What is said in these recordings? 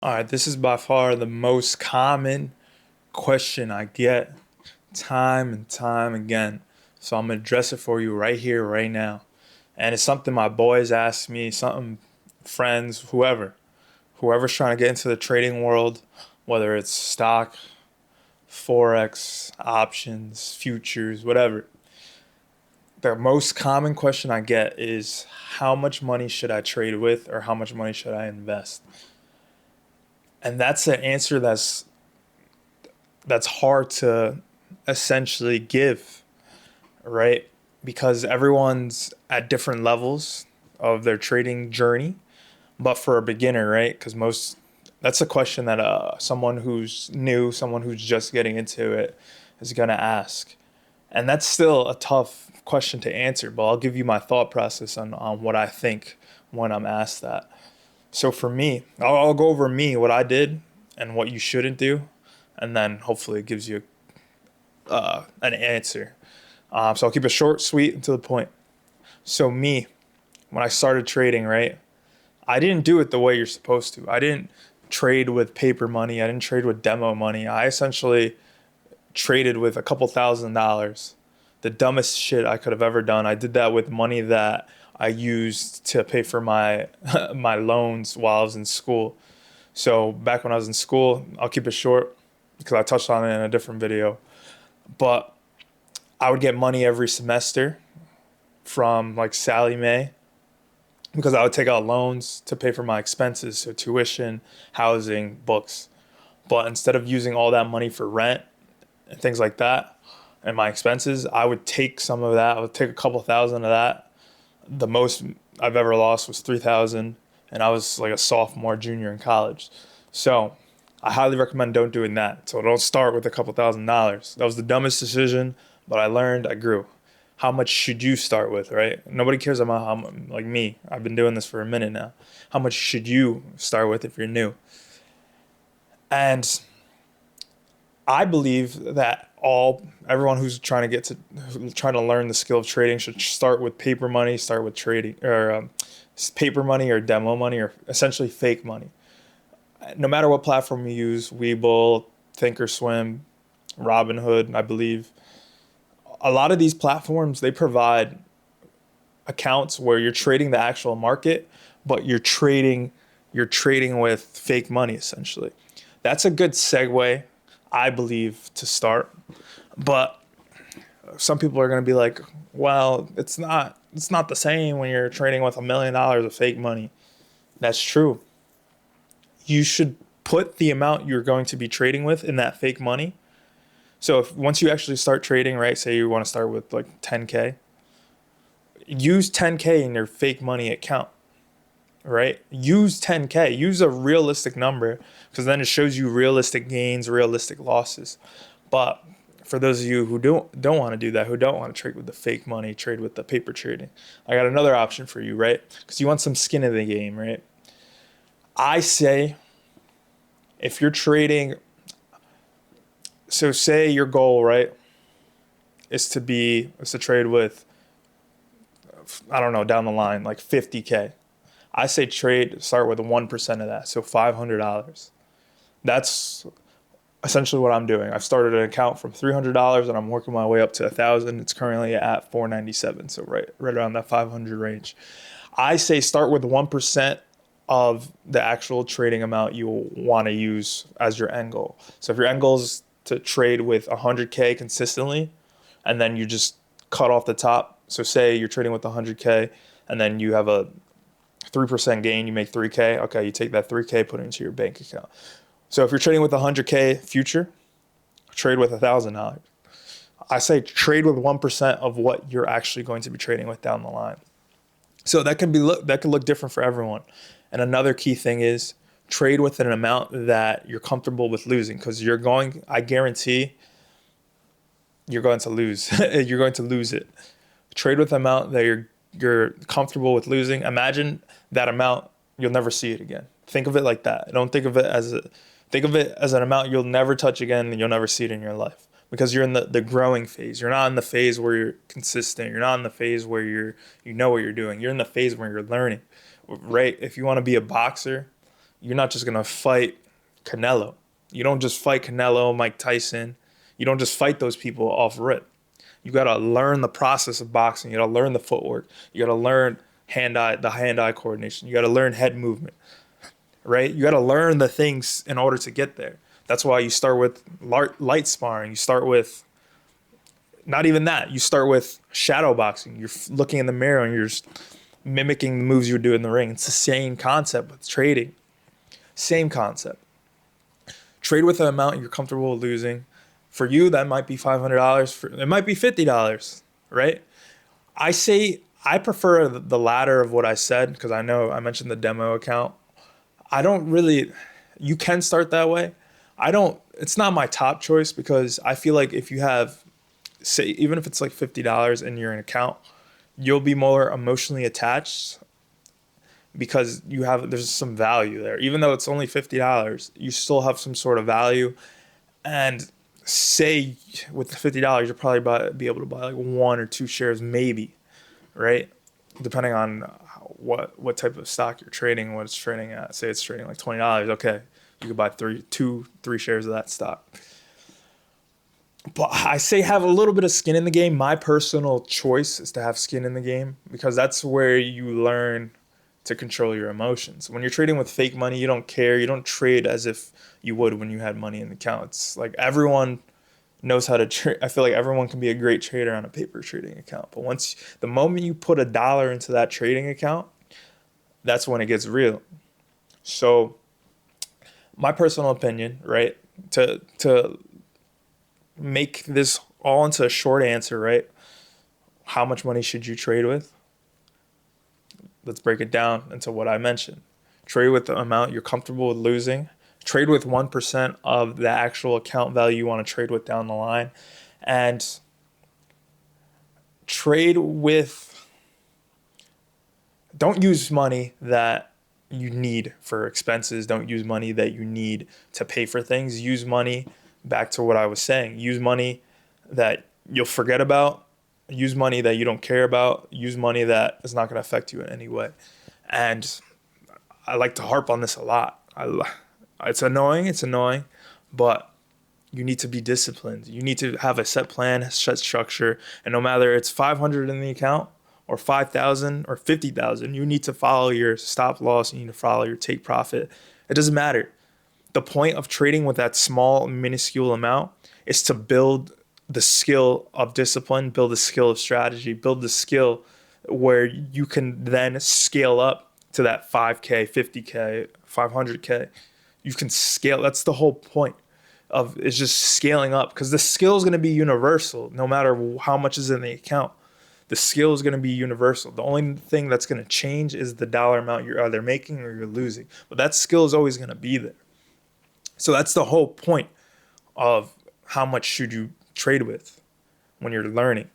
All right, this is by far the most common question I get time and time again. So I'm gonna address it for you right here, right now. And it's something my boys ask me, something friends, whoever's trying to get into the trading world, whether it's stock, forex, options, futures, whatever. The most common question I get is how much money should I trade with or how much money should I invest? And that's an answer that's hard to essentially give, right? Because everyone's at different levels of their trading journey. But for a beginner, right? Because that's a question that someone who's new, someone who's just getting into it is going to ask. And that's still a tough question to answer, but I'll give you my thought process on what I think when I'm asked that. So for me, I'll go over me, what I did and what you shouldn't do, and then hopefully it gives you an answer. So I'll keep it short, sweet, and to the point. So me, when I started trading, right, I didn't do it the way you're supposed to. I didn't trade with paper money. I didn't trade with demo money. I essentially traded with a couple $1,000s. The dumbest shit I could have ever done. I did that with money that I used to pay for my my loans while I was in school. So back when I was in school, I'll keep it short because I touched on it in a different video. But I would get money every semester from like Sally Mae because I would take out loans to pay for my expenses, so tuition, housing, books. But instead of using all that money for rent and things like that and my expenses, I would take some of that. I would take a couple thousand of that. The most I've ever lost was 3,000, and I was like a sophomore, junior in college. So I highly recommend don't doing that. So don't start with a couple $1,000s. That was the dumbest decision, but I learned, I grew. How much should you start with, right? Nobody cares about like me. I've been doing this for a minute now. How much should you start with if you're new? And I believe that everyone who's trying to learn the skill of trading should start with paper money, start with trading or paper money or demo money or essentially fake money. No matter what platform you use, Webull, Thinkorswim, Robinhood, I believe, a lot of these platforms they provide accounts where you're trading the actual market, but you're trading with fake money essentially. That's a good segue, I believe, to start. But some people are going to be like, "Well, it's not the same when you're trading with $1 million of fake money." That's true. You should put the amount you're going to be trading with in that fake money. So if once you actually start trading, right, say you want to start with like 10K, use 10K in your fake money account, right? Use 10K, use a realistic number because then it shows you realistic gains, realistic losses. But for those of you who don't want to do that, who don't want to trade with the fake money, trade with the paper trading, I got another option for you, right? Because you want some skin in the game, right? I say if you're trading, so say your goal, right, is to trade with, I don't know, down the line like 50K. I say start with 1% of that, so $500. That's essentially what I'm doing. I've started an account from $300 and I'm working my way up to 1,000. It's currently at 497, so right around that 500 range. I say start with 1% of the actual trading amount you want to use as your end goal. So if your end goal is to trade with 100K consistently, and then you just cut off the top. So say you're trading with 100K, and then you have a 3% gain, you make 3K. Okay, you take that 3K, put it into your bank account. So if you're trading with 100K future, trade with $1,000. I say trade with 1% of what you're actually going to be trading with down the line. So that could look different for everyone. And another key thing is trade with an amount that you're comfortable with losing because I guarantee you're going to lose. You're going to lose it. Trade with an amount that you're comfortable with losing. Imagine that amount, you'll never see it again. Think of it like that. Don't think of it as an amount you'll never touch again and you'll never see it in your life. Because you're in the growing phase. You're not in the phase where you're consistent. You're not in the phase where you know what you're doing. You're in the phase where you're learning. Right? If you want to be a boxer, You're not just gonna fight Canelo. You don't just fight Canelo, Mike Tyson. You don't just fight those people off rip. You gotta learn the process of boxing. You gotta learn the footwork. You gotta learn the hand-eye coordination. You gotta learn head movement, right? You gotta learn the things in order to get there. That's why you start with light sparring. You start with not even that. You start with shadow boxing. You're looking in the mirror and you're just mimicking the moves you would do in the ring. It's the same concept with trading. Same concept. Trade with the amount you're comfortable losing. For you, that might be $500. It might be $50, right? I prefer the latter of what I said because I know I mentioned the demo account. I don't really, you can start that way. It's not my top choice because I feel like if you have, say, even if it's like $50 in your account, you'll be more emotionally attached because there's some value there. Even though it's only $50, you still have some sort of value. And say with the $50, you'll probably be able to buy like 1 or 2 shares, maybe, right? Depending on what type of stock you're trading, what it's trading at. Say it's trading like $20. Okay, you could buy 3 shares of that stock. But I say have a little bit of skin in the game. My personal choice is to have skin in the game because that's where you learn to control your emotions. When you're trading with fake money, you don't care. You don't trade as if you would when you had money in the account. It's like everyone knows how to trade. I feel like everyone can be a great trader on a paper trading account. But the moment you put $1 into that trading account, that's when it gets real. So my personal opinion, right, to make this all into a short answer, right? How much money should you trade with? Let's break it down into what I mentioned. Trade with the amount you're comfortable with losing. Trade with 1% of the actual account value you want to trade with down the line. And don't use money that you need for expenses. Don't use money that you need to pay for things. Use money, back to what I was saying, use money that you'll forget about. Use money that you don't care about. Use money that is not going to affect you in any way. And I like to harp on this a lot. It's annoying, but you need to be disciplined. You need to have a set plan, set structure. And no matter it's 500 in the account or 5,000 or 50,000, you need to follow your stop loss. You need to follow your take profit. It doesn't matter. The point of trading with that small, minuscule amount is to build the skill of discipline, build the skill of strategy, build the skill where you can then scale up to that 5K, 50K, 500K. You can scale. That's the whole point is just scaling up because the skill is going to be universal no matter how much is in the account. The skill is going to be universal. The only thing that's going to change is the dollar amount you're either making or you're losing. But that skill is always going to be there. So that's the whole point of how much should you trade with when you're learning.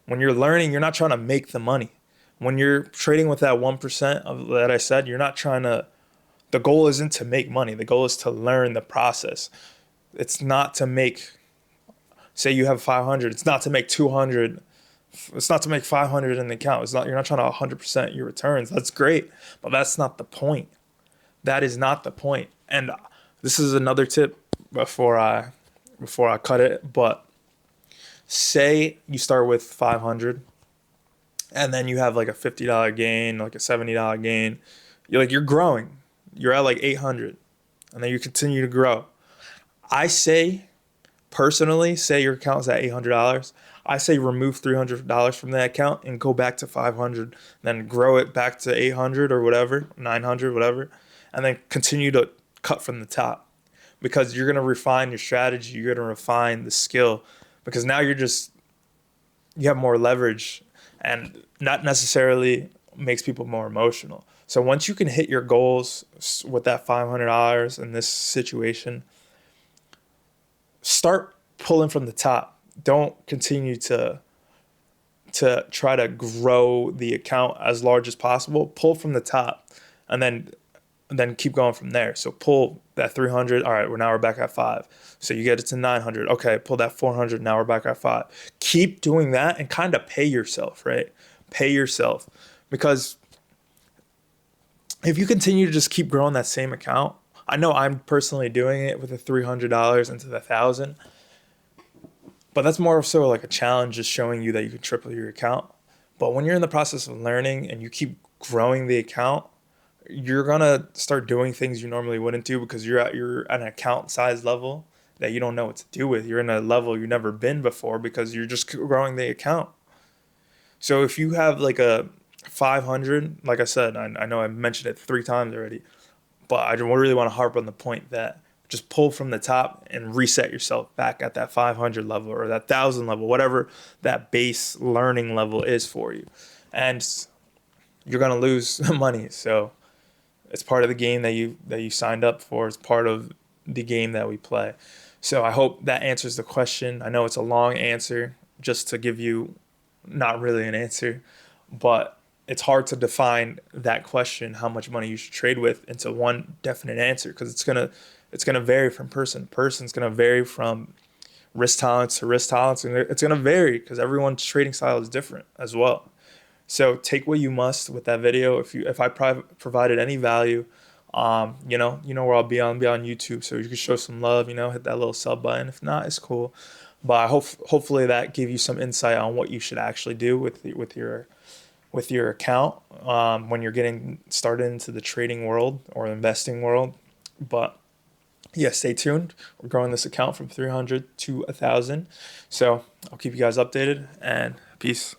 When you're learning, you're not trying to make the money. When you're trading with that 1% of that I said, the goal isn't to make money. The goal is to learn the process. It's not to make, say you have 500, it's not to make 200. It's not to make 500 in the account. You're not trying to 100% your returns. That's great, but that's not the point. That is not the point. And this is another tip before I cut it, but say you start with 500 and then you have like a $50 gain, like a $70 gain. You're growing. You're at like 800 and then you continue to grow. I say, personally, say your account is at $800. I say remove $300 from that account and go back to 500, then grow it back to 800 or whatever, 900, whatever, and then continue to cut from the top because you're going to refine your strategy. You're going to refine the skill because now you have more leverage and not necessarily makes people more emotional. So once you can hit your goals with that $500 in this situation, start pulling from the top. Don't continue to try to grow the account as large as possible. Pull from the top and then keep going from there. So pull that 300. All right, we're back at 5. So you get it to 900. Okay, pull that 400. Now we're back at 5. Keep doing that and kind of pay yourself, right? Pay yourself because if you continue to just keep growing that same account, I know I'm personally doing it with the $300 into the 1,000, but that's more so like a challenge, just showing you that you can triple your account. But when you're in the process of learning and you keep growing the account, you're gonna start doing things you normally wouldn't do because you're at an account size level that you don't know what to do with. You're in a level you've never been before because you're just growing the account. So if you have like a 500, like I said, I know I mentioned it 3 times already, but I don't really want to harp on the point that just pull from the top and reset yourself back at that 500 level or that 1,000 level, whatever that base learning level is for you. And you're gonna lose money. So it's part of the game that you signed up for. It's part of the game that we play. So I hope that answers the question. I know it's a long answer just to give you not really an answer, but it's hard to define that question, how much money you should trade with, into one definite answer because it's gonna vary from person to person. It's gonna vary from risk tolerance to risk tolerance, and it's gonna vary because everyone's trading style is different as well. So take what you must with that video. If I provided any value, you know where I'll be on YouTube, so you can show some love. Hit that little sub button. If not, it's cool. But hopefully that gave you some insight on what you should actually do with your account when you're getting started into the trading world or investing world. But yeah, stay tuned. We're growing this account from 300 to 1,000. So I'll keep you guys updated, and peace.